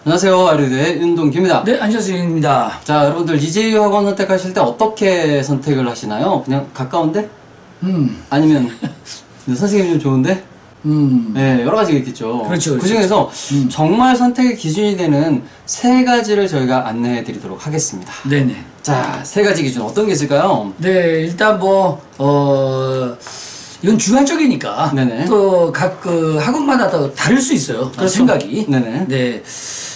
안녕하세요. 아리드의 윤동기입니다. 네, 안녕하세요. 윤입니다. 자, 여러분들 이재유 학원 선택하실 때 어떻게 선택을 하시나요? 그냥 가까운데? 아니면 선생님이 좀 좋은데? 네, 여러 가지가 있겠죠. 그렇죠. 그 중에서 정말 선택의 기준이 되는 세 가지를 저희가 안내해 드리도록 하겠습니다. 네네. 자, 세 가지 기준 어떤 게 있을까요? 네, 일단 이건 주관적이니까. 네네. 또 각 그 학원마다 또 다를 수 있어요. 그렇죠. 생각이. 네네. 네.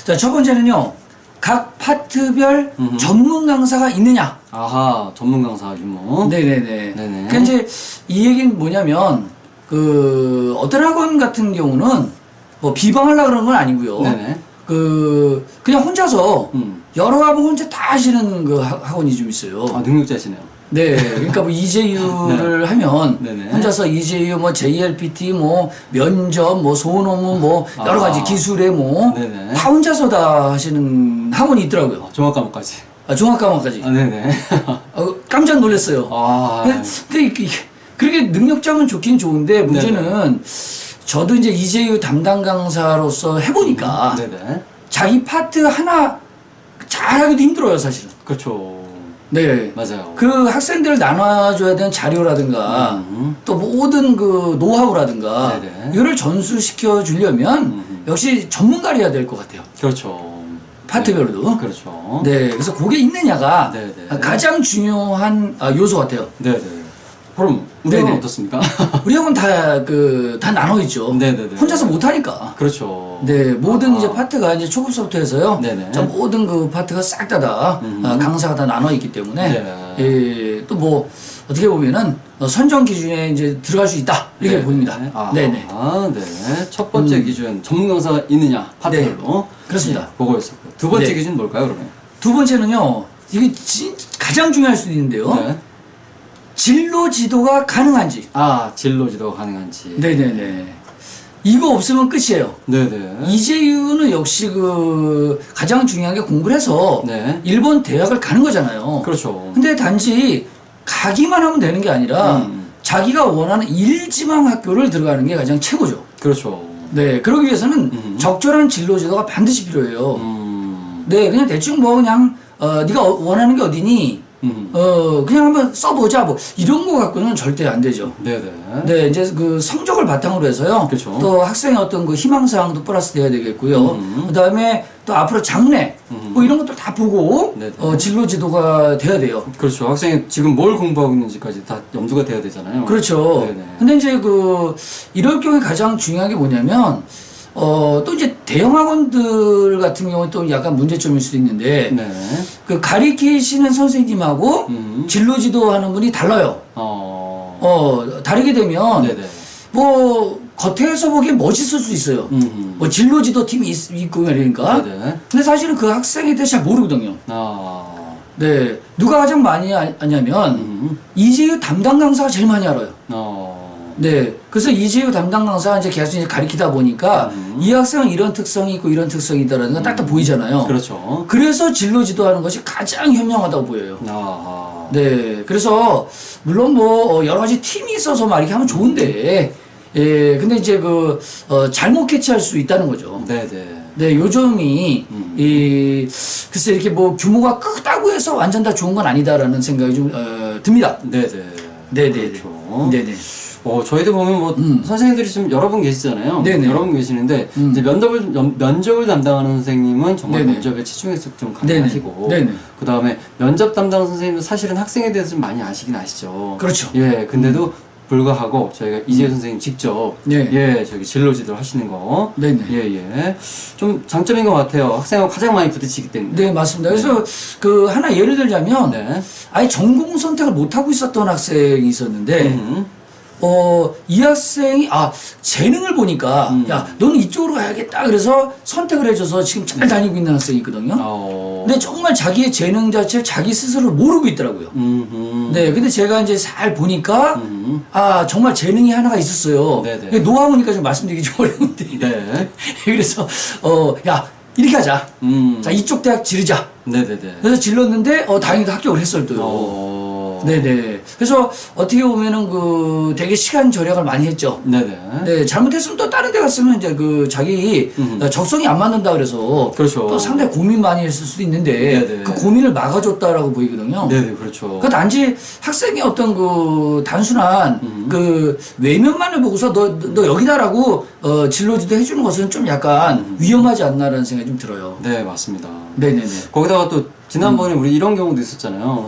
자, 첫 번째는요. 각 파트별 전문 강사가 있느냐. 아하, 전문 강사 유무. 네네네. 네네. 그러니까 이제 이 얘기는 뭐냐면 어떤 학원 같은 경우는 뭐 비방하려고 그러는 건 아니고요. 네네. 그냥 혼자서 여러 학원 혼자 다 하시는 그 학원이 좀 있어요. 아, 능력자시네요. 네, 그러니까 뭐 이재유를 네. 하면 네네. 혼자서 이재유 뭐 JLPT 뭐 면접 뭐 소논문 뭐 여러 가지 기술에 뭐 네네. 다 혼자서 다 하시는 학원이 있더라고요. 종합 과목까지. 종합과목까지. 아, 네네. 깜짝 놀랐어요. 아, 근데 그렇게 능력자면 좋긴 좋은데 문제는 저도 이제 이재유 담당 강사로서 해보니까 네네. 자기 파트 하나 잘하기도 힘들어요, 사실은. 그렇죠. 네. 맞아요. 그 학생들 나눠줘야 되는 자료라든가 또 모든 그 노하우라든가 네네. 이거를 전수시켜 주려면 역시 전문가를 해야 될 것 같아요. 그렇죠. 파트별로도. 네. 그렇죠. 네. 그래서 그게 있느냐가 네네. 가장 중요한 요소 같아요. 네네. 그럼 우리 학원 네네. 어떻습니까? 우리 학원 다 나눠 있죠. 네네네. 혼자서 못 하니까. 그렇죠. 네, 모든 아. 이제 파트가 이제 초급서부터 해서요. 네네. 자, 모든 그 파트가 싹 다 강사가 다 나눠 있기 때문에 네. 예, 또 뭐 어떻게 보면은 선정 기준에 이제 들어갈 수 있다 이렇게 네. 보입니다. 아, 네네. 아, 네. 첫 번째 기준 전문 강사가 있느냐 파트별로. 그렇습니다. 네, 그거였었고. 두 번째 네. 기준 뭘까요, 그러면? 두 번째는요, 이게 가장 중요할 수도 있는데요. 네. 진로 지도가 가능한지. 아, 진로 지도가 가능한지. 네네네. 이거 없으면 끝이에요. 네네. 이재유는 역시 가장 중요한 게 공부를 해서 네. 일본 대학을 가는 거잖아요. 그렇죠. 근데 단지 가기만 하면 되는 게 아니라 자기가 원하는 일지망 학교를 들어가는 게 가장 최고죠. 그렇죠. 네, 그러기 위해서는 적절한 진로 지도가 반드시 필요해요. 네, 그냥 대충 뭐 그냥 네가 원하는 게 어디니? 그냥 한번 써보자 뭐 이런 거 갖고는 절대 안 되죠. 네네. 네, 이제 그 성적을 바탕으로 해서요. 그렇죠. 또 학생의 어떤 그 희망사항도 플러스 돼야 되겠고요. 그 다음에 또 앞으로 장래, 뭐 이런 것도 다 보고, 네네. 진로 지도가 돼야 돼요. 그렇죠. 학생이 지금 뭘 공부하고 있는지까지 다 염두가 돼야 되잖아요. 그렇죠. 네네. 근데 이제 이럴 경우에 가장 중요한 게 뭐냐면, 또 이제 대형 학원들 같은 경우는 또 약간 문제점일 수도 있는데, 네. 그 가리키시는 선생님하고 진로 지도하는 분이 달라요. 다르게 되면, 네네. 뭐 겉에서 보기엔 멋있을 수 있어요. 뭐 진로지도 팀이 있고 이러니까. 네네. 근데 사실은 그 학생에 대해서 잘 모르거든요. 아. 네, 누가 가장 많이 아냐면 이재유 담당 강사가 제일 많이 알아요. 네, 그래서 이재유 담당 강사가 이제 계속 이제 가리키다 보니까 이 학생은 이런 특성이 있고 이런 특성이 있다라는 건 딱딱 보이잖아요. 그렇죠. 그래서 진로 지도하는 것이 가장 현명하다고 보여요. 아. 네, 그래서 물론 뭐 여러 가지 팀이 있어서 막 이렇게 하면 좋은데, 예, 근데 이제 잘못 캐치할 수 있다는 거죠. 네네. 네, 요점이 글쎄 이렇게 뭐 규모가 크다고 해서 완전 다 좋은 건 아니다라는 생각이 좀 듭니다. 네네. 네네. 그렇죠. 네네. 저희도 보면 뭐 선생님들이 지금 여러 분 계시잖아요. 네네. 여러 분 계시는데 이제 면접을 담당하는 선생님은 정말 네네. 면접에 치중해서 좀 강의하시고, 네네. 그 다음에 면접 담당 선생님도 사실은 학생에 대해서 좀 많이 아시긴 아시죠. 그렇죠. 예, 근데도 불구하고 저희가 이재유 선생님 직접 네. 예, 저기 진로 지도를 하시는 거, 네네. 예, 예, 좀 장점인 것 같아요. 학생하고 가장 많이 부딪히기 때문에. 네, 맞습니다. 그래서 하나 예를 들자면 네. 아예 전공 선택을 못 하고 있었던 학생이 있었는데. 이 학생이, 재능을 보니까, 야, 너는 이쪽으로 가야겠다. 그래서 선택을 해줘서 지금 잘 다니고 있는 학생이 있거든요. 근데 정말 자기의 재능 자체를 자기 스스로 모르고 있더라고요. 네, 근데 제가 이제 잘 보니까, 정말 재능이 하나가 있었어요. 네네. 노하우니까 좀 말씀드리기 좀 어려운데. 네. 그래서, 야, 이렇게 하자. 자, 이쪽 대학 지르자. 네네네. 그래서 질렀는데, 다행히도 합격을 했어요, 또요. 네네. 그래서 어떻게 보면은 그 되게 시간 절약을 많이 했죠. 네네. 네, 잘못했으면 또 다른 데 갔으면 이제 그 자기 적성이 안 맞는다 그래서 그렇죠. 또 상당히 고민 많이 했을 수도 있는데 네네. 그 고민을 막아줬다라고 보이거든요. 네네, 그렇죠. 그 단지 학생의 어떤 그 단순한 그 외면만을 보고서 너 여기다라고 진로지도 해주는 것은 좀 약간 위험하지 않나라는 생각이 좀 들어요. 네, 맞습니다. 네네네. 거기다가 또 지난번에 우리 이런 경우도 있었잖아요.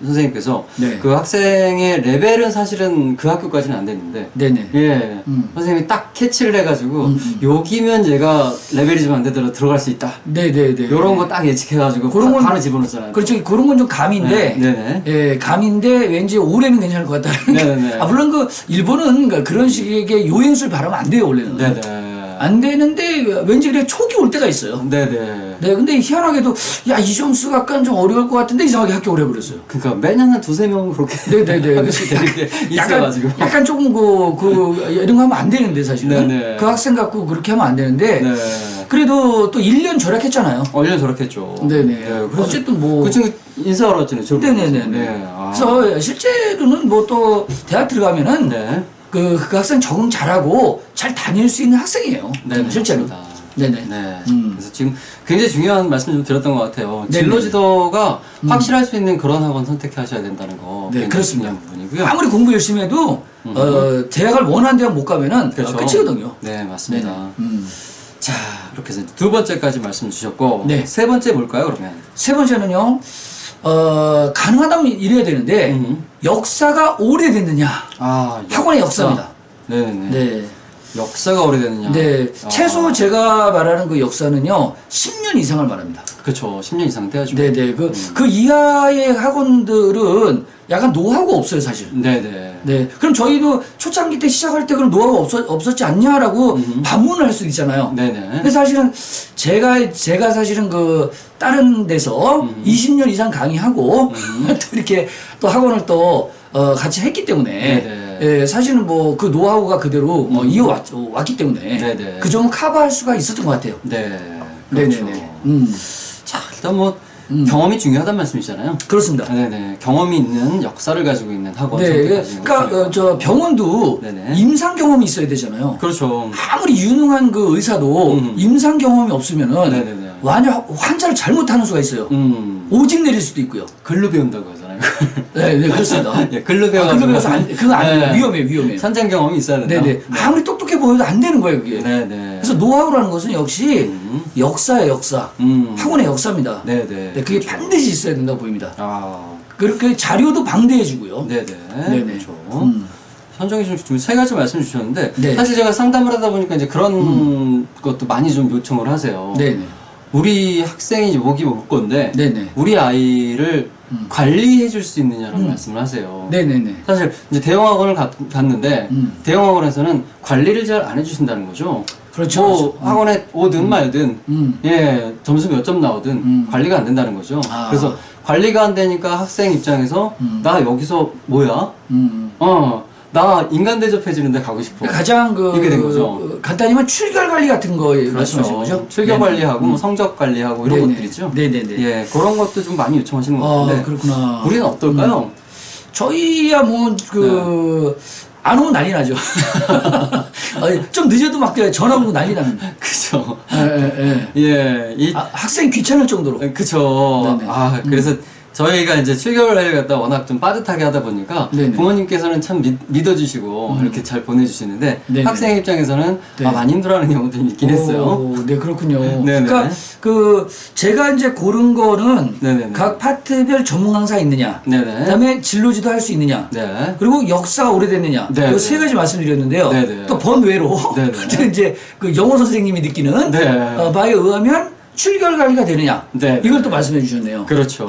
선생님께서 네. 그 학생의 레벨은 사실은 그 학교까지는 안 됐는데 네네. 예, 선생님이 딱 캐치를 해가지고 여기면 얘가 레벨이 좀 안 되더라도 들어갈 수 있다. 네네네. 이런 거 딱 예측해가지고 그런 건 바로 집어넣었잖아요. 그렇죠. 그런 건 좀 감인데, 네네. 예, 감인데 왠지 올해는 괜찮을 것 같다는. 네네네. 아, 물론 그 일본은 그런 식의 요행술 바르면 안 돼요, 원래는. 네네. 안 되는데 왠지 그래 촉이 올 때가 있어요. 네네. 네, 근데 희한하게도 야, 이 점수가 약간 좀 어려울 것 같은데 이상하게 합격을 해버렸어요. 그러니까 매년 한 두세 명 그렇게 네네네. 하나씩 되는 게 있어가지고. 약간 조금 이런 거 하면 안 되는데 사실은. 네네. 그 학생 갖고 그렇게 하면 안 되는데. 네. 그래도 또 1년 절약했잖아요. 1년 저렇겠죠. 네네. 네, 그래서 어쨌든 뭐. 그 친구 인사하러 왔잖아요. 네네네. 네. 아. 그래서 실제로는 뭐 또 대학 들어가면은 네. 그 학생 적응 잘하고 잘 다닐 수 있는 학생이에요. 네, 실제로. 맞습니다. 네네. 네. 그래서 지금 굉장히 중요한 말씀 좀 드렸던 것 같아요. 네네. 진로 지도가 확실할 수 있는 그런 학원 선택하셔야 된다는 거. 네, 굉장히 그렇습니다. 중요한 부분이고요. 아무리 공부 열심히 해도 대학을 원하는 대학 못 가면은 그렇죠. 끝이거든요. 네, 맞습니다. 네네. 자, 이렇게 해서 두 번째까지 말씀 주셨고, 네. 세 번째 뭘까요, 그러면? 세 번째는요. 가능하다면 이래야 되는데 역사가 오래됐느냐. 아, 학원의 역사입니다. 네네. 네. 역사가 오래됐느냐. 네. 아. 최소 제가 말하는 그 역사는요. 10년 이상을 말합니다. 그렇죠. 10년 이상 돼야죠. 네네. 그 이하의 학원들은 약간 노하우가 없어요, 사실. 네네. 네. 그럼 저희도 초창기 때 시작할 때 그런 노하우가 없었지 않냐라고 반문을 할 수 있잖아요. 네네. 근데 사실은 제가 사실은 그 다른 데서 20년 이상 강의하고 또 이렇게 또 학원을 또 같이 했기 때문에 네네. 예, 사실은 뭐 그 노하우가 그대로 이어왔기 때문에 네네. 그 점은 커버할 수가 있었던 것 같아요. 네. 그렇죠. 네네네. 자, 일단 뭐, 경험이 중요하다는 말씀이잖아요. 그렇습니다. 네네. 경험이 있는 역사를 가지고 있는 학원 네, 선택하시는 그러니까 저 병원도 네네. 임상 경험이 있어야 되잖아요. 그렇죠. 아무리 유능한 그 의사도 임상 경험이 없으면은 네네네. 환자를 잘못하는 수가 있어요. 오직 내릴 수도 있고요. 글로 배운다고 하잖아요. 네, 네, 그렇습니다. 예, 글로 글로 배워가지고. 배워서 그거 안 돼요. 네. 위험해. 현장 경험이 있어야 된다. 네네. 아무리 똑똑해 보여도 안 되는 거예요, 그게. 네네. 그래서 노하우라는 것은 역시 역사예요, 역사. 음. 학원의 역사입니다. 네네. 네, 그게 반드시 있어야 된다고 보입니다. 아. 그렇게 자료도 방대해주고요. 네네. 네네. 그렇죠. 현정이 지금 세 가지 말씀 주셨는데 네. 사실 제가 상담을 하다 보니까 이제 그런 것도 많이 좀 요청을 하세요. 네네. 우리 학생이 이제 목이 올 건데 네네. 우리 아이를 관리해 줄 수 있느냐라는 말씀을 하세요. 네네네. 사실 이제 대형학원을 갔는데 대형학원에서는 관리를 잘 안 해주신다는 거죠. 그렇죠. 뭐 그렇죠. 학원에 오든 말든 예 점수 몇 점 나오든 관리가 안 된다는 거죠. 아. 그래서 관리가 안 되니까 학생 입장에서 나 여기서 뭐야? 나 인간 대접해주는데 가고 싶어. 가장 이렇게 된 거죠. 간단히만 출결 관리 같은 거 말씀하신 거죠? 출결 네네. 관리하고 뭐 성적 관리하고 이런 네네. 것들이죠. 네네네. 예, 그런 것도 좀 많이 요청하시는 것 아, 같은데. 그렇구나. 우리는 어떨까요? 저희야 뭐 안 오면 난리 나죠. 좀 늦어도 막 전화 오고 난리 납니다. 그죠. 예. 예, 학생 귀찮을 정도로. 그쵸. 네네. 아, 그래서 저희가 이제 출결을 갖다 워낙 좀 빠듯하게 하다 보니까 네네. 부모님께서는 참 믿어주시고 이렇게 잘 보내주시는데 네네. 학생 입장에서는 네. 많이 힘들어하는 경우도 있긴 했어요. 오, 네, 그렇군요. 네네. 그러니까 제가 이제 고른 거는 네네네. 각 파트별 전문 강사 있느냐, 네네. 그다음에 진로지도 할 수 있느냐, 네. 그리고 역사가 오래됐느냐, 네네. 이 세 가지 말씀드렸는데요. 네네. 또 번외로 네네. 또 이제 그 영어 선생님이 느끼는 네. 바에 의하면 출결 관리가 되느냐, 네. 이걸 또 말씀해 주셨네요. 그렇죠.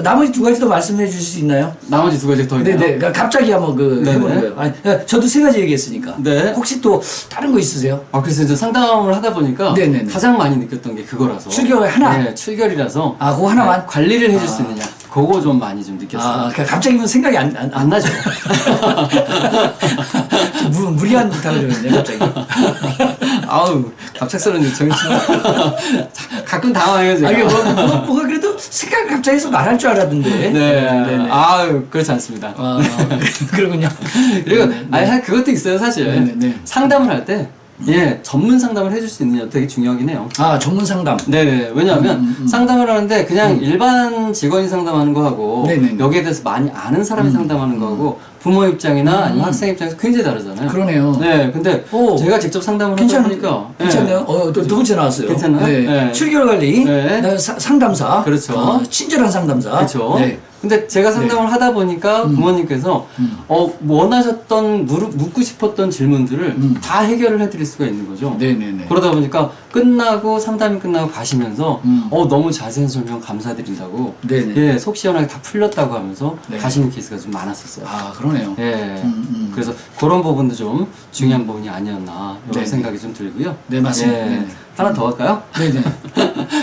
나머지 두 가지 더 말씀해 주실 수 있나요? 나머지 두 가지 더 있나요? 네네. 그러니까 갑자기 한번 네네. 해보는 거예요. 아니, 저도 세 가지 얘기했으니까. 네. 혹시 또 다른 거 있으세요? 그래서 이제 상담을 하다 보니까 네네네. 가장 많이 느꼈던 게 그거라서. 출결 하나? 네, 출결이라서. 아, 그거 하나만? 관리를 해줄 수 있느냐. 그거 좀 많이 좀 느꼈어요. 아, 그러니까 갑자기 뭐 생각이 안 나죠. 무리한 부탁을 했네, 갑자기. 아우, 갑작스러운 요청이지만. 가끔 당황해요, 제가. 아, 이게 뭐가 그래도 생각 갑자기 해서 말할 줄 알았는데. 네. 아유, 그렇지 않습니다. 아, 그러군요. 그리고, 네. 아니, 그것도 있어요, 사실. 네. 상담을 할 때, 예, 전문 상담을 해줄 수 있느냐 되게 중요하긴 해요. 아, 전문 상담. 네네. 왜냐하면 상담을 하는데 그냥 일반 직원이 상담하는 거하고 네네네. 여기에 대해서 많이 아는 사람이 상담하는 거하고 부모 입장이나 아니면 학생 입장에서 굉장히 다르잖아요. 그러네요. 네. 근데 오, 제가 직접 상담을 하다 보니까 괜찮네요. 또 두 번째 나왔어요. 괜찮나요? 네. 네. 7개월 관리. 네. 그다음에 상담사. 그렇죠. 친절한 상담사. 그렇죠. 네. 근데 제가 상담을 하다 보니까 부모님께서 원하셨던 묻고 싶었던 질문들을 다 해결을 해드릴 수가 있는 거죠. 네네네. 그러다 보니까 끝나고 상담이 끝나고 가시면서 너무 자세한 설명 감사드린다고 네네. 예, 속 시원하게 다 풀렸다고 하면서 네. 가시는 케이스가 좀 많았었어요. 아, 그러네요. 예. 그래서 그런 부분도 좀 중요한 부분이 아니었나 이런 네네. 생각이 좀 들고요. 네, 맞습니다. 예. 네네. 하나 더 할까요? 네네.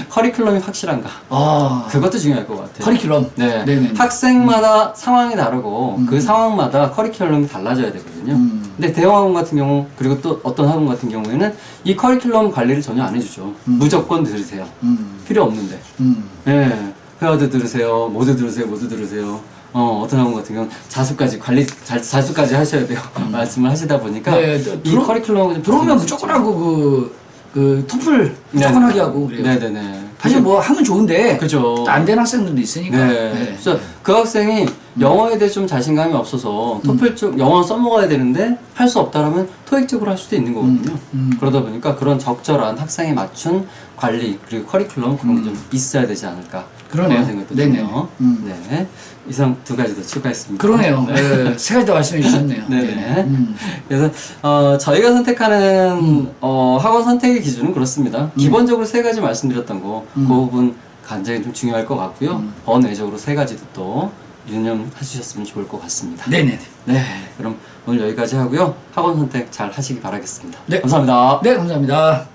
커리큘럼이 확실한가? 아, 그것도 중요할 것 같아요. 커리큘럼. 네. 네네네. 학생마다 상황이 다르고 그 상황마다 커리큘럼이 달라져야 되거든요. 근데 대형학원 같은 경우 그리고 또 어떤 학원 같은 경우에는 이 커리큘럼 관리를 전혀 안 해주죠. 무조건 들으세요. 필요 없는데. 예. 회화도 들으세요. 모두 들으세요. 모두 들으세요. 어떤 학원 같은 경우는 자수까지 자수까지 하셔야 돼요. 말씀을 하시다 보니까 네, 이 커리큘럼을 좀 들어오면 바꾸실 수 무조건 있죠. 하고 그 토플 무조건 하게 하고 그래요. 네네네. 사실 뭐 하면 좋은데 그죠. 안 되는 학생들도 있으니까. 네. 그래서 그 학생이 영어에 대해 좀 자신감이 없어서 토플 쪽 영어 써먹어야 되는데 할 수 없다라면 토익 쪽으로 할 수도 있는 거거든요. 그러다 보니까 그런 적절한 학생에 맞춘 관리 그리고 커리큘럼 그런 게 좀 있어야 되지 않을까 그러네요. 그런 생각도 네네. 드네요. 네. 이상 두 가지 더 추가했습니다. 그러네요. 네. 세 가지 더 말씀해 주셨네요. 네네. 그래서 저희가 선택하는 학원 선택의 기준은 그렇습니다. 기본적으로 세 가지 말씀드렸던 거, 그 부분 굉장히 좀 중요할 것 같고요. 번외적으로 세 가지도 또 유념해주셨으면 좋을 것 같습니다. 네네. 네, 그럼 오늘 여기까지 하고요. 학원 선택 잘 하시기 바라겠습니다. 네. 감사합니다. 네, 감사합니다.